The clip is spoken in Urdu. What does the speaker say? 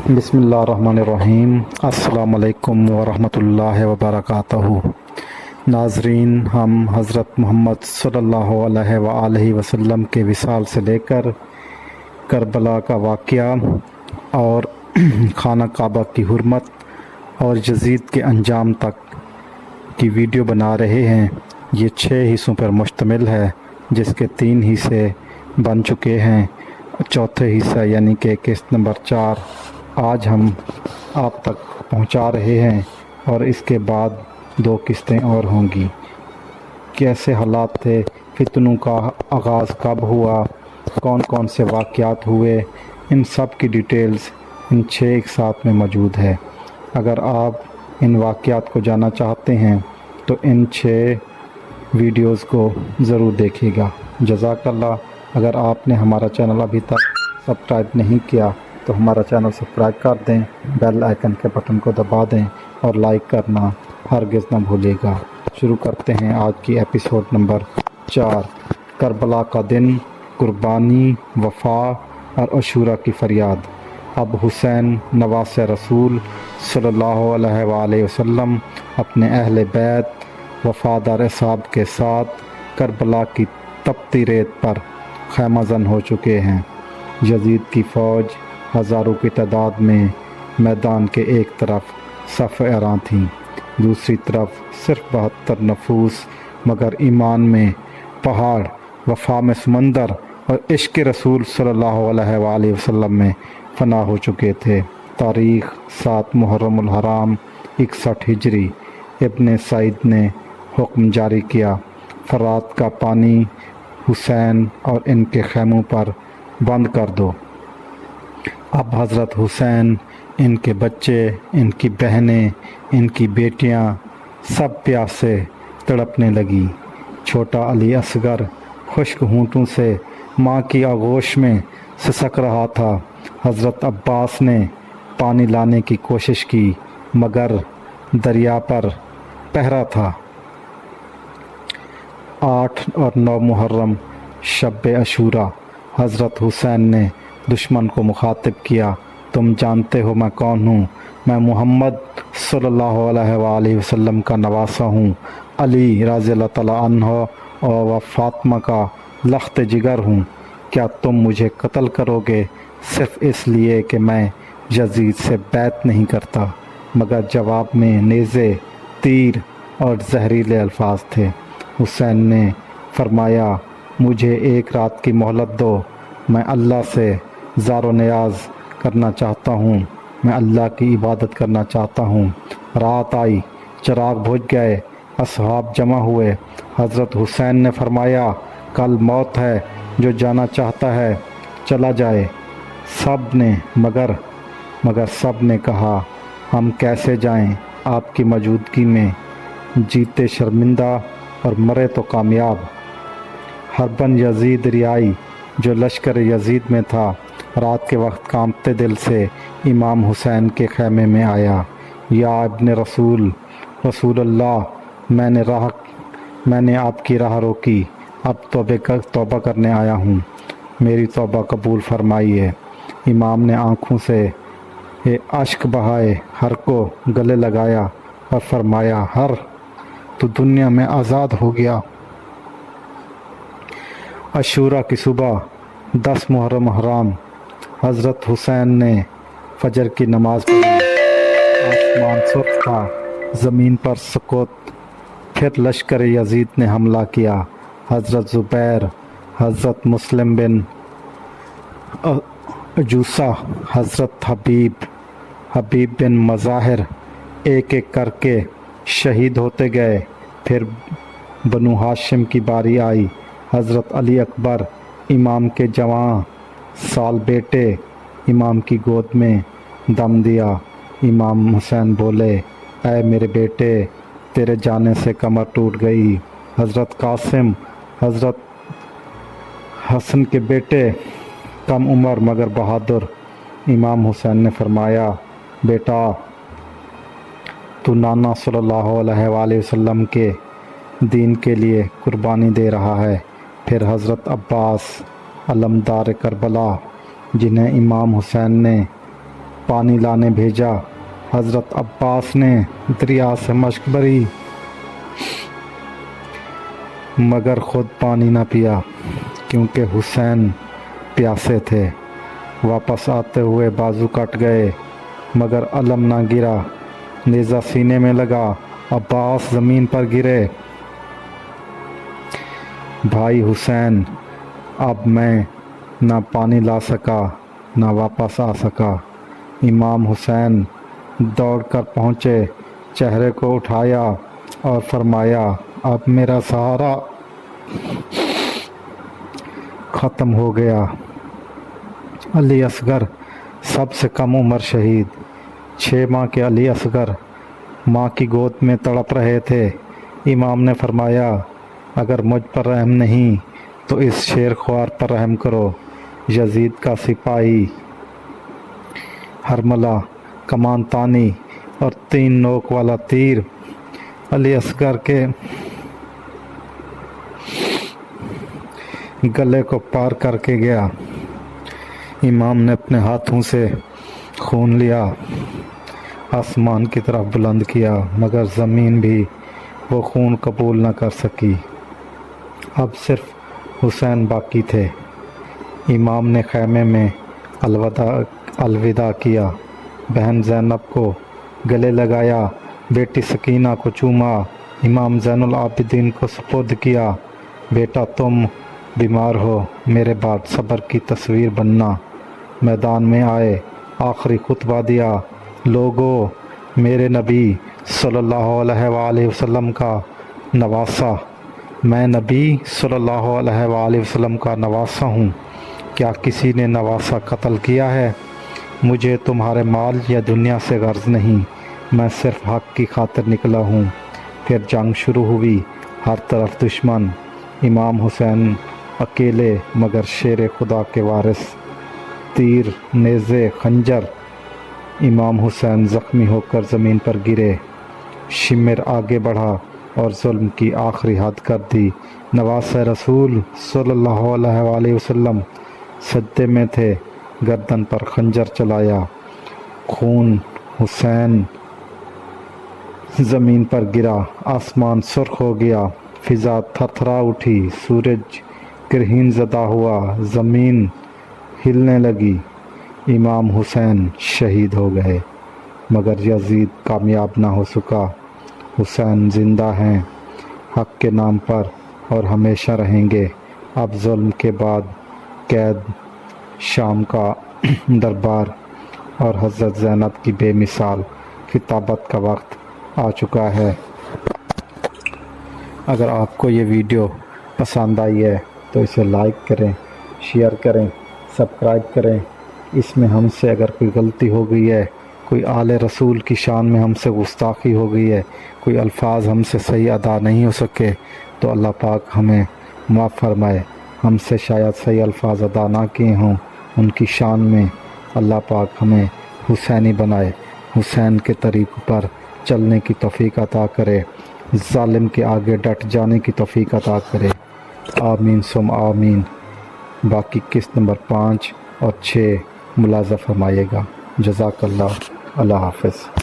بسم اللہ الرحمن الرحیم۔ السلام علیکم ورحمۃ اللہ وبرکاتہ۔ ناظرین، ہم حضرت محمد صلی اللہ علیہ وآلہ وسلم کے وصال سے لے کر کربلا کا واقعہ اور خانہ کعبہ کی حرمت اور یزید کے انجام تک کی ویڈیو بنا رہے ہیں۔ یہ 6 حصوں پر مشتمل ہے، جس کے 3 حصے بن چکے ہیں۔ چوتھے حصہ یعنی کہ قسط نمبر 4 آج ہم آپ تک پہنچا رہے ہیں، اور اس کے بعد 2 قسطیں اور ہوں گی۔ کیسے حالات تھے، فتنوں کا آغاز کب ہوا، کون کون سے واقعات ہوئے، ان سب کی ڈیٹیلز ان 6 ایک ساتھ میں موجود ہے۔ اگر آپ ان واقعات کو جاننا چاہتے ہیں تو ان 6 ویڈیوز کو ضرور دیکھیے گا۔ جزاک اللہ۔ اگر آپ نے ہمارا چینل ابھی تک سبسکرائب نہیں کیا تو ہمارا چینل سبسکرائب کر دیں، بیل آئیکن کے بٹن کو دبا دیں اور لائک کرنا ہرگز نہ بھولیے گا۔ شروع کرتے ہیں آج کی ایپیسوڈ نمبر 4، کربلا کا دن، قربانی، وفا اور عاشوراء کی فریاد۔ اب حسین نواز رسول صلی اللہ علیہ وآلہ وسلم اپنے اہل بیت وفادار اصحاب کے ساتھ کربلا کی تپتی ریت پر خیمہ زن ہو چکے ہیں۔ یزید کی فوج ہزاروں کی تعداد میں میدان کے ایک طرف صف اراں تھیں، دوسری طرف صرف 72 نفوس، مگر ایمان میں پہاڑ، وفا میں سمندر اور عشق رسول صلی اللہ علیہ وآلہ وسلم میں فنا ہو چکے تھے۔ تاریخ 7 محرم الحرام 61 ہجری۔ ابن سعید نے حکم جاری کیا، فرات کا پانی حسین اور ان کے خیموں پر بند کر دو۔ اب حضرت حسین، ان کے بچے، ان کی بہنیں، ان کی بیٹیاں سب پیاس سے تڑپنے لگی۔ چھوٹا علی اصغر خشک ہونٹوں سے ماں کی آغوش میں سسک رہا تھا۔ حضرت عباس نے پانی لانے کی کوشش کی، مگر دریا پر پہرا تھا۔ 8 اور 9 محرم شب عاشوراء، حضرت حسین نے دشمن کو مخاطب کیا، تم جانتے ہو میں کون ہوں؟ میں محمد صلی اللہ علیہ وآلہ وسلم کا نواسہ ہوں، علی رضی اللہ تعالیٰ عنہ اور فاطمہ کا لخت جگر ہوں۔ کیا تم مجھے قتل کرو گے صرف اس لیے کہ میں یزید سے بیعت نہیں کرتا؟ مگر جواب میں نیزے، تیر اور زہریلے الفاظ تھے۔ حسین نے فرمایا، مجھے ایک رات کی مہلت دو، میں اللہ سے زار و نیاز کرنا چاہتا ہوں، میں اللہ کی عبادت کرنا چاہتا ہوں۔ رات آئی، چراغ بجھ گئے، اصحاب جمع ہوئے۔ حضرت حسین نے فرمایا، کل موت ہے، جو جانا چاہتا ہے چلا جائے۔ سب نے مگر سب نے کہا، ہم کیسے جائیں آپ کی موجودگی میں، جیتے شرمندہ اور مرے تو کامیاب۔ حربن یزید ریائی، جو لشکر یزید میں تھا، رات کے وقت کانپتے دل سے امام حسین کے خیمے میں آیا۔ یا ابن رسول اللہ، میں نے آپ کی راہ روکی، اب توبہ کرنے آیا ہوں، میری توبہ قبول فرمائیے۔ امام نے آنکھوں سے اشک بہائے، ہر کو گلے لگایا اور فرمایا، ہر تو دنیا میں آزاد ہو گیا۔ عاشوراء کی صبح 10 محرم حرام، حضرت حسین نے فجر کی نماز پڑھی، آسمان سرخ تھا، زمین پر سکوت۔ پھر لشکر یزید نے حملہ کیا۔ حضرت زبیر، حضرت مسلم بن عجوسہ، حضرت حبیب بن مظاہر ایک ایک کر کے شہید ہوتے گئے۔ پھر بنو ہاشم کی باری آئی۔ حضرت علی اکبر، امام کے جوان سال بیٹے، امام کی گود میں دم دیا۔ امام حسین بولے، اے میرے بیٹے، تیرے جانے سے کمر ٹوٹ گئی۔ حضرت قاسم، حضرت حسن کے بیٹے، کم عمر مگر بہادر۔ امام حسین نے فرمایا، بیٹا، تو نانا صلی اللہ علیہ وآلہ وسلم کے دین کے لیے قربانی دے رہا ہے۔ پھر حضرت عباس، علمدار کربلا، جنہیں امام حسین نے پانی لانے بھیجا۔ حضرت عباس نے دریا سے مشک بھری مگر خود پانی نہ پیا کیونکہ حسین پیاسے تھے۔ واپس آتے ہوئے بازو کٹ گئے مگر علم نہ گرا۔ نیزہ سینے میں لگا، عباس زمین پر گرے۔ بھائی حسین، اب میں نہ پانی لا سکا نہ واپس آ سکا۔ امام حسین دوڑ کر پہنچے، چہرے کو اٹھایا اور فرمایا، اب میرا سہارا ختم ہو گیا۔ علی اصغر سب سے کم عمر شہید۔ 6 ماہ کے علی اصغر ماں کی گود میں تڑپ رہے تھے۔ امام نے فرمایا، اگر مجھ پر رحم نہیں تو اس شیر خوار پر رحم کرو۔ یزید کا سپاہی ہرملہ، کمان تانی اور 3 نوک والا تیر علی اصغر کے گلے کو پار کر کے گیا۔ امام نے اپنے ہاتھوں سے خون لیا، آسمان کی طرف بلند کیا مگر زمین بھی وہ خون قبول نہ کر سکی۔ اب صرف حسین باقی تھے۔ امام نے خیمے میں الوداع کیا، بہن زینب کو گلے لگایا، بیٹی سکینہ کو چوما، امام زین العابدین کو سپرد کیا۔ بیٹا تم بیمار ہو، میرے بعد صبر کی تصویر بننا۔ میدان میں آئے، آخری خطبہ دیا، لوگو میرے نبی صلی اللہ علیہ وآلہ وسلم کا نواسہ، میں نبی صلی اللہ علیہ وآلہ وسلم کا نواسہ ہوں، کیا کسی نے نواسہ قتل کیا ہے؟ مجھے تمہارے مال یا دنیا سے غرض نہیں، میں صرف حق کی خاطر نکلا ہوں۔ پھر جنگ شروع ہوئی، ہر طرف دشمن، امام حسین اکیلے مگر شیر خدا کے وارث، تیر، نیزے، خنجر۔ امام حسین زخمی ہو کر زمین پر گرے۔ شمر آگے بڑھا اور ظلم کی آخری حد کر دی۔ نواسہ رسول صلی اللہ علیہ وآلہ وسلم سجدے میں تھے، گردن پر خنجر چلایا، خون حسین زمین پر گرا، آسمان سرخ ہو گیا، فضا تھر تھرا اٹھی، سورج گرہین زدہ ہوا، زمین ہلنے لگی۔ امام حسین شہید ہو گئے مگر یزید کامیاب نہ ہو سکا۔ حسین زندہ ہیں، حق کے نام پر اور ہمیشہ رہیں گے۔ اب ظلم کے بعد قید، شام کا دربار اور حضرت زینب کی بے مثال خطابت کا وقت آ چکا ہے۔ اگر آپ کو یہ ویڈیو پسند آئی ہے تو اسے لائک کریں، شیئر کریں، سبسکرائب کریں۔ اس میں ہم سے اگر کوئی غلطی ہو گئی ہے، کوئی آل رسول کی شان میں ہم سے گستاخی ہو گئی ہے، کوئی الفاظ ہم سے صحیح ادا نہیں ہو سکے تو اللہ پاک ہمیں معاف فرمائے۔ ہم سے شاید صحیح الفاظ ادا نہ کیے ہوں، ان کی شان میں اللہ پاک ہمیں حسینی بنائے، حسین کے طریق پر چلنے کی توفیق عطا کرے، ظالم کے آگے ڈٹ جانے کی توفیق عطا کرے۔ آمین ثم آمین۔ باقی قسط نمبر 5 اور 6 ملاحظہ فرمائیے گا۔ جزاک اللہ۔ اللہ حافظ۔